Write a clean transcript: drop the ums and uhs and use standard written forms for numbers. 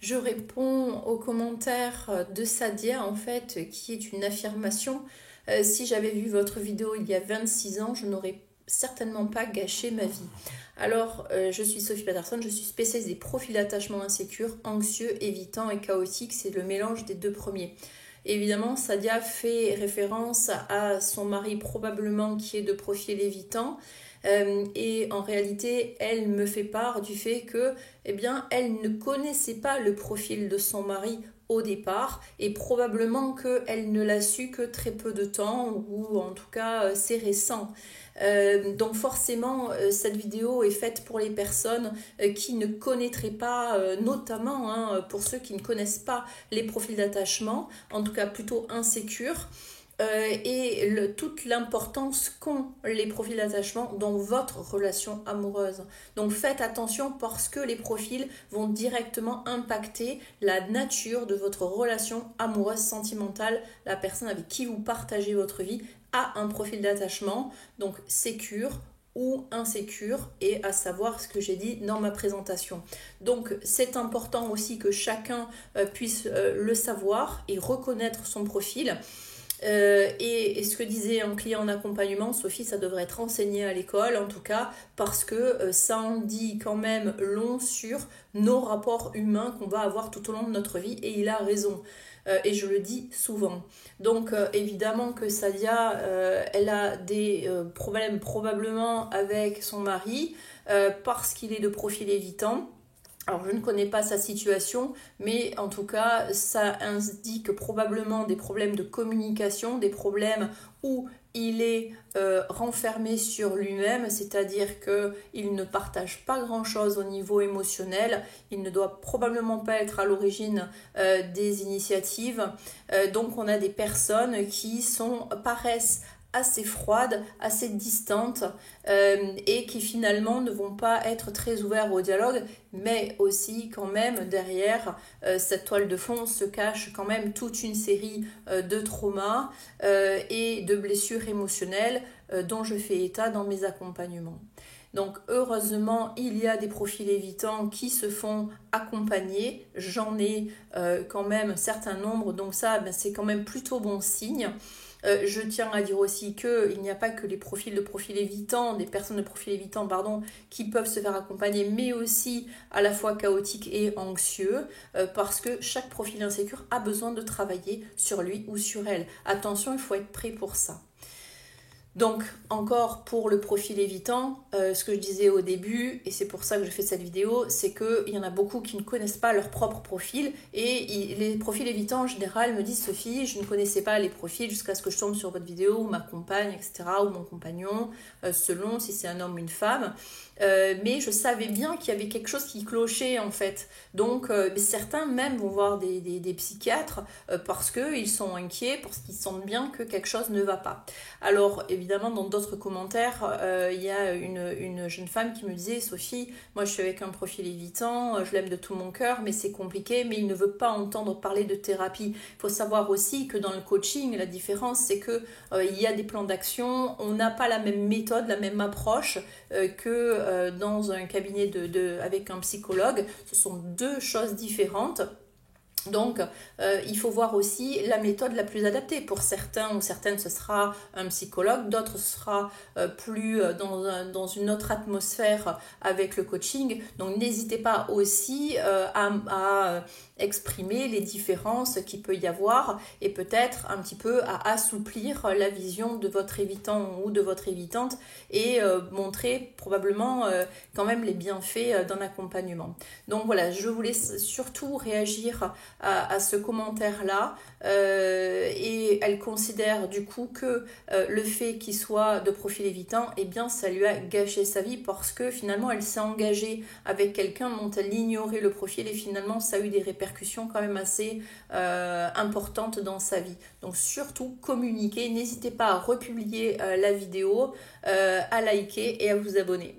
Je réponds aux commentaires de Sadia, en fait, qui est une affirmation. Si j'avais vu votre vidéo il y a 26 ans, je n'aurais certainement pas gâché ma vie. Alors, je suis Sophie Patterson, je suis spécialiste des profils d'attachement insécures, anxieux, évitants et chaotiques. C'est le mélange des deux premiers. Évidemment, Sadia fait référence à son mari probablement qui est de profil évitant. Et en réalité, elle me fait part du fait que, eh bien, elle ne connaissait pas le profil de son mari au départ et probablement qu'elle ne l'a su que très peu de temps ou en tout cas c'est récent. Donc forcément cette vidéo est faite pour les personnes qui ne connaîtraient pas, notamment pour ceux qui ne connaissent pas les profils d'attachement, en tout cas plutôt insécures. Toute l'importance qu'ont les profils d'attachement dans votre relation amoureuse. Donc faites attention parce que les profils vont directement impacter la nature de votre relation amoureuse sentimentale. La personne avec qui vous partagez votre vie a un profil d'attachement, donc sécure ou insécure, et à savoir ce que j'ai dit dans ma présentation. Donc c'est important aussi que chacun puisse le savoir et reconnaître son profil. Et ce que disait un client en accompagnement, Sophie, ça devrait être enseigné à l'école en tout cas, parce que ça en dit quand même long sur nos rapports humains qu'on va avoir tout au long de notre vie, et il a raison. Et je le dis souvent. Donc évidemment que Sadia, elle a des problèmes probablement avec son mari, parce qu'il est de profil évitant. Alors, je ne connais pas sa situation, mais en tout cas, ça indique probablement des problèmes de communication, des problèmes où il est renfermé sur lui-même, c'est-à-dire qu'il ne partage pas grand-chose au niveau émotionnel, il ne doit probablement pas être à l'origine des initiatives. Donc, on a des personnes qui paraissent assez froides, assez distantes, et qui finalement ne vont pas être très ouverts au dialogue, mais aussi quand même derrière cette toile de fond se cache quand même toute une série de traumas et de blessures émotionnelles dont je fais état dans mes accompagnements. Donc heureusement, il y a des profils évitants qui se font accompagner. J'en ai quand même un certain nombre, donc ça, c'est quand même plutôt bon signe. Je tiens à dire aussi qu'il n'y a pas que les profils évitants, des personnes de profil évitant, pardon, qui peuvent se faire accompagner, mais aussi à la fois chaotiques et anxieux, parce que chaque profil insécure a besoin de travailler sur lui ou sur elle. Attention, il faut être prêt pour ça. Donc, encore pour le profil évitant, ce que je disais au début, et c'est pour ça que je fais cette vidéo, c'est qu'il y en a beaucoup qui ne connaissent pas leur propre profil, et les profils évitants en général me disent: Sophie, je ne connaissais pas les profils jusqu'à ce que je tombe sur votre vidéo, ou ma compagne, etc., ou mon compagnon, selon si c'est un homme ou une femme. Mais je savais bien qu'il y avait quelque chose qui clochait en fait. Donc certains même vont voir des psychiatres parce qu'ils sont inquiets, parce qu'ils sentent bien que quelque chose ne va pas. Alors évidemment dans d'autres commentaires, il y a une jeune femme qui me disait: Sophie, moi je suis avec un profil évitant, je l'aime de tout mon cœur, mais c'est compliqué, mais il ne veut pas entendre parler de thérapie. Il faut savoir aussi que dans le coaching, la différence c'est que il y a des plans d'action, on n'a pas la même méthode, la même approche que dans un cabinet avec un psychologue. Ce sont deux choses différentes. Donc, il faut voir aussi la méthode la plus adaptée. Pour certains ou certaines, ce sera un psychologue, d'autres, ce sera plus dans une autre atmosphère avec le coaching. Donc, n'hésitez pas aussi à exprimer les différences qu'il peut y avoir et peut-être un petit peu à assouplir la vision de votre évitant ou de votre évitante et montrer probablement quand même les bienfaits d'un accompagnement. Donc voilà, je vous laisse surtout réagir à ce commentaire-là, et elle considère du coup que le fait qu'il soit de profil évitant, eh bien ça lui a gâché sa vie parce que finalement elle s'est engagée avec quelqu'un dont elle ignorait le profil et finalement ça a eu des répercussions quand même assez importantes dans sa vie. Donc surtout communiquez, n'hésitez pas à republier la vidéo, à liker et à vous abonner.